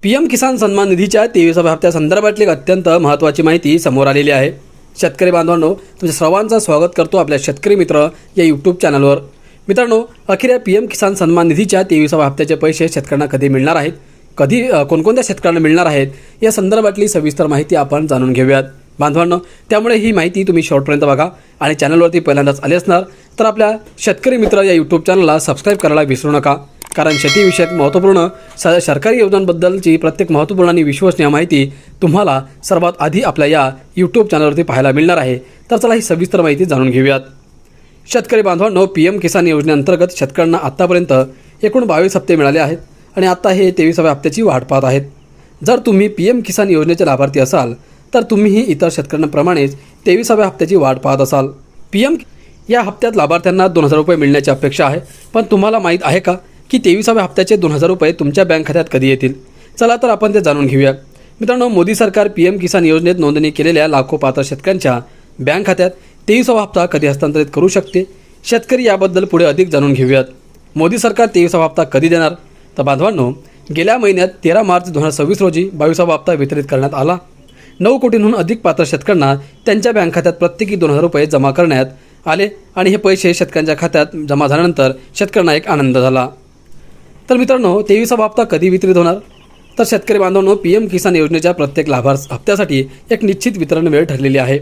PM किसान सन्मान निधीच्या 23व्या हप्त्यासंदर्भातली एक अत्यंत महत्त्वाची माहिती समोर आलेली आहे। शेतकरी बांधवांनो, तुमच्या सर्वांचं स्वागत करतो आपल्या शेतकरी मित्र या यूट्यूब चॅनलवर। मित्रांनो, अखेर या PM किसान सन्मान निधीच्या 23व्या हप्त्याचे पैसे शेतकऱ्यांना कधी मिळणार आहेत, कधी कोणकोणत्या शेतकऱ्यांना मिळणार आहेत या संदर्भातली सविस्तर माहिती आपण जाणून घेऊयात बांधवांनो। त्यामुळे ही माहिती तुम्ही शेवटपर्यंत बघा आणि चॅनलवरती पहिल्यांदाच आले असणार तर आपल्या शेतकरी मित्र या यूट्यूब चॅनलला सबस्क्राइब करायला विसरू नका, कारण शेतीविषयक महत्त्वपूर्ण सरकारी योजनांबद्दलची प्रत्येक महत्त्वपूर्ण आणि विश्वसनीय माहिती तुम्हाला सर्वात आधी आपल्या या यूट्यूब चॅनलवरती पाहायला मिळणार आहे। तर चला ही सविस्तर माहिती जाणून घेऊयात। शेतकरी बांधवांनो, PM किसान योजनेअंतर्गत शेतकऱ्यांना आत्तापर्यंत एकूण 22 हप्ते मिळाले आहेत आणि आता हे 23व्या हप्त्याची वाट पाहत आहेत। जर तुम्ही PM किसान योजनेचे लाभार्थी असाल तर तुम्हीही इतर शेतकऱ्यांप्रमाणेच 23व्या हप्त्याची वाट पाहत असाल। PM या हप्त्यात लाभार्थ्यांना 2000 रुपये मिळण्याची अपेक्षा आहे, पण तुम्हाला माहीत आहे का की 23व्या हप्त्याचे 2000 रुपये तुमच्या बँक खात्यात कधी येतील? चला तर आपण ते जाणून घेऊया। मित्रांनो, मोदी सरकार PM किसान योजनेत नोंदणी केलेल्या लाखो पात्र शेतकऱ्यांच्या बँक खात्यात 23वा हप्ता कधी हस्तांतरित करू शकते? शेतकरी याबद्दल पुढे अधिक जाणून घेऊयात। मोदी सरकार 23वा हप्ता कधी देणार? तर बांधवांनो, गेल्या महिन्यात 13 मार्च 2026 रोजी 22वा हप्ता वितरित करण्यात आला। 9 कोटींहून अधिक पात्र शेतकऱ्यांना त्यांच्या बँक खात्यात प्रत्येकी 2000 रुपये जमा करण्यात आले आणि हे पैसे शेतकऱ्यांच्या खात्यात जमा झाल्यानंतर शेतकऱ्यांना एक आनंद झाला। तर मित्रांनो, 23वा हप्ता कधी वितरित होणार? तर शेतकरी बांधवांनो, PM किसान योजनेच्या प्रत्येक लाभार्थी हप्त्यासाठी एक निश्चित वितरण वेळ ठरलेली आहे।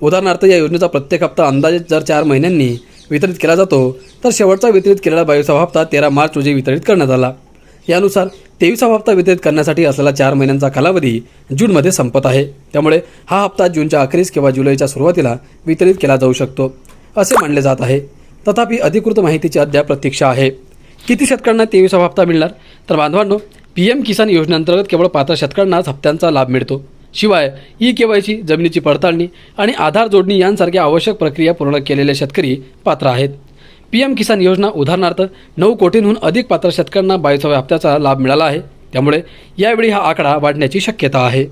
उदाहरणार्थ, या योजनेचा प्रत्येक हप्ता अंदाजे जर 4 महिन्यांनी वितरित केला जातो तर शेवटचा वितरित केलेला 22वा हप्ता 13 मार्च रोजी वितरित करण्यात आला। यानुसार 23वा हप्ता वितरित करण्यासाठी असलेला 4 महिन्यांचा कालावधी जूनमध्ये संपत आहे। त्यामुळे हा हप्ता जूनच्या अखेरीस किंवा जुलैच्या सुरुवातीला वितरित केला जाऊ शकतो असे मानले जात आहे। तथापि अधिकृत माहितीची अद्याप प्रतीक्षा आहे। किती शेतकऱ्यांना 23वा हप्ता मिळणार? तर बांधवांनो, PM किसान योजनेअंतर्गत केवळ पात्र शेतकऱ्यांनाच हप्त्यांचा लाभ मिळतो। शिवाय KYC, जमिनीची पडताळणी आणि आधार जोडणी यांसारख्या आवश्यक प्रक्रिया पूर्ण केलेले शेतकरी पात्र आहेत। PM किसान योजना उदाहरणार्थ 9 कोटींहून अधिक पात्र शेतकऱ्यांना 22व्या हप्त्याचा लाभ मिळाला आहे। त्यामुळे यावेळी हा आकडा वाढण्याची शक्यता आहे।